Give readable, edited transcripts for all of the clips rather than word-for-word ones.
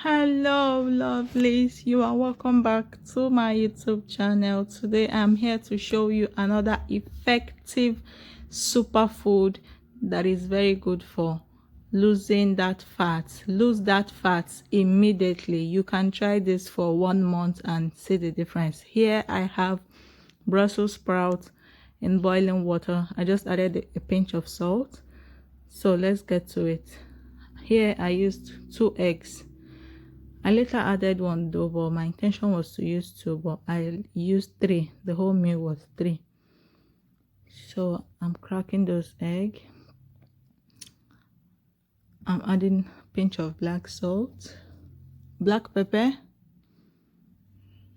Hello lovelies, you are welcome back to my YouTube channel. Today I'm here to show you another effective superfood that is very good for losing that fat. Lose that fat immediately. You can try this for 1 month and see the difference. Here I have Brussels sprouts in boiling water. I just added a pinch of salt, so let's get to it. Here I used 2 eggs. I later added 1 though, but my intention was to use 2, but I used 3. The whole meal was 3. So I'm cracking those eggs. I'm adding a pinch of black salt, black pepper,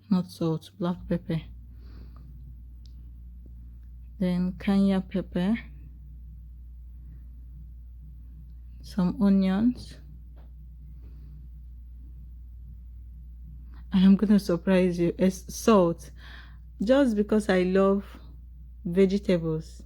not salt, black pepper, then cayenne pepper, some onions, and I'm gonna surprise you, it's salt, just because I love vegetables.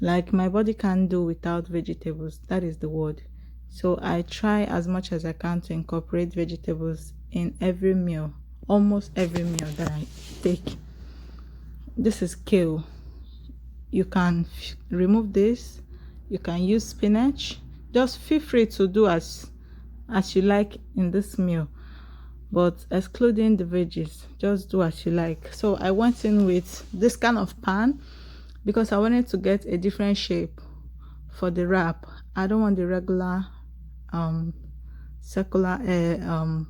Like, my body can't do without vegetables, that is the word. So I try as much as I can to incorporate vegetables in every meal, almost every meal that I take. This is kale. You can remove this, you can use spinach. Just feel free to do as you like in this meal, but excluding the veggies, just do as you like. So I went in with this kind of pan because I wanted to get a different shape for the wrap. I don't want the regular circular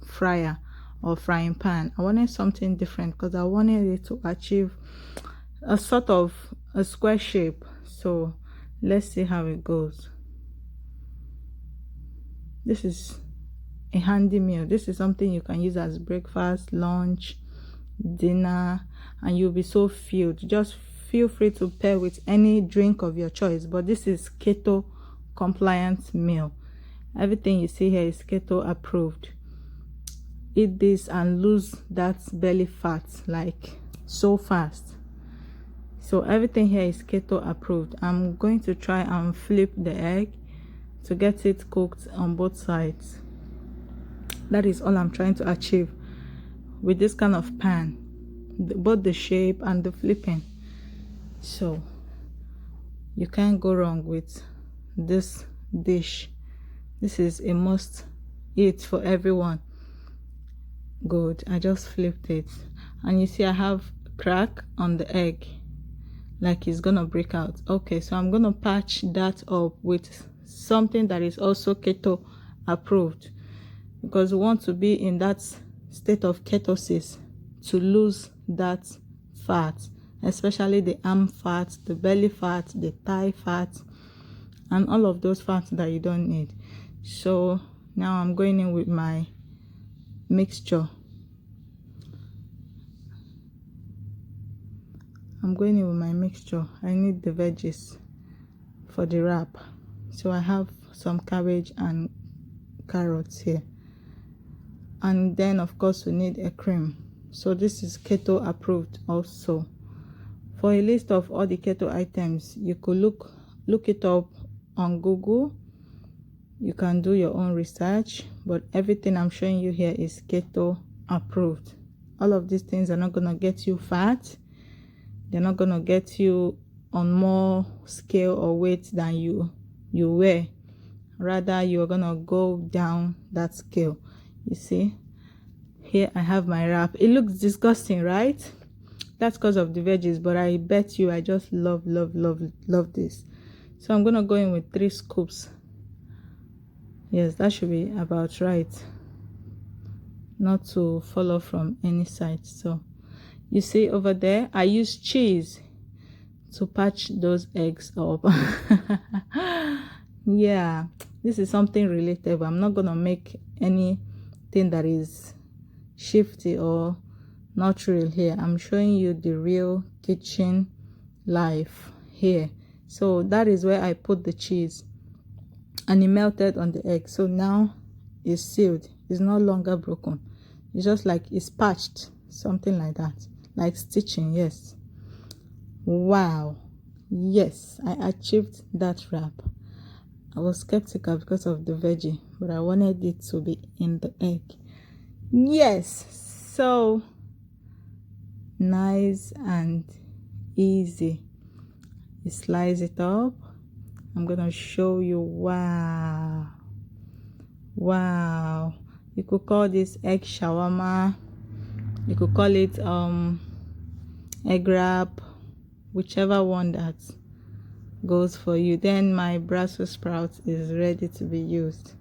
fryer or frying pan. I wanted something different because I wanted it to achieve a sort of a square shape. So let's see how it goes. This is a handy meal. This is something you can use as breakfast, lunch, dinner, and you'll be so filled. Just feel free to pair with any drink of your choice, but this is keto compliant meal. Everything you see here is keto approved. Eat this and lose that belly fat like so fast. So everything here is keto approved. I'm going to try and flip the egg to get it cooked on both sides. That is all I'm trying to achieve with this kind of pan, both the shape and the flipping. So you can't go wrong with this dish. This is a must eat for everyone. Good. I just flipped it, and you see I have a crack on the egg, like it's gonna break out. Okay, so I'm gonna patch that up with something that is also keto approved, because we want to be in that state of ketosis to lose that fat, especially the arm fat, the belly fat, the thigh fat, and all of those fats that you don't need. So now I'm going in with my mixture. I need the veggies for the wrap. So I have some cabbage and carrots here, and then of course we need a cream. So this is keto approved also. For a list of all the keto items, you could look it up on Google. You can do your own research, but everything I'm showing you here is keto approved. All of these things are not gonna get you fat. They're not gonna get you on more scale or weight than you were. Rather, you're gonna go down that scale. You see, here I have my wrap. It looks disgusting, right? That's because of the veggies, but I bet you I just love this. So I'm gonna go in with 3 scoops. Yes, that should be about right, not to fall off from any side. So you see over there, I use cheese to patch those eggs up. Yeah, this is something relatable. I'm not gonna make anything that is shifty or not real here. I'm showing you the real kitchen life here. So that is where I put the cheese, and it melted on the egg. So now it's sealed. It's no longer broken. It's just like it's patched, something like that, like stitching. Yes. Wow. Yes, I achieved that wrap. I was skeptical because of the veggie, but I wanted it to be in the egg. Yes, so nice and easy. You slice it up. I'm gonna show you. Wow, you could call this egg shawarma, you could call it egg wrap, whichever one that goes for you. Then my Brussels sprout is ready to be used.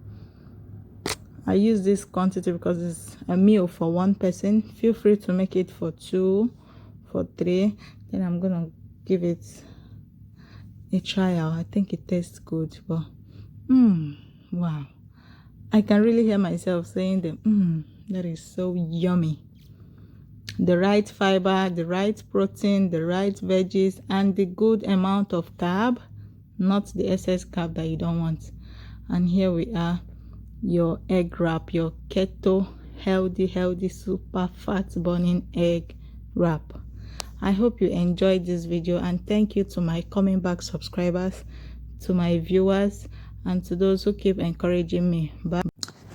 I use this quantity because it's a meal for one person. Feel free to make it for 2, for 3. Then I'm gonna give it a trial. I think it tastes good, but wow, I can really hear myself saying them. That is so yummy. The right fiber, the right protein, the right veggies, and the good amount of carb, not the excess carb that you don't want. And here we are, your egg wrap, your keto healthy super fat burning egg wrap. I hope you enjoyed this video, and thank you to my coming back subscribers, to my viewers, and to those who keep encouraging me. Bye.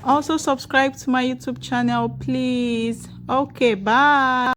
Also subscribe to my YouTube channel, please. Okay, bye.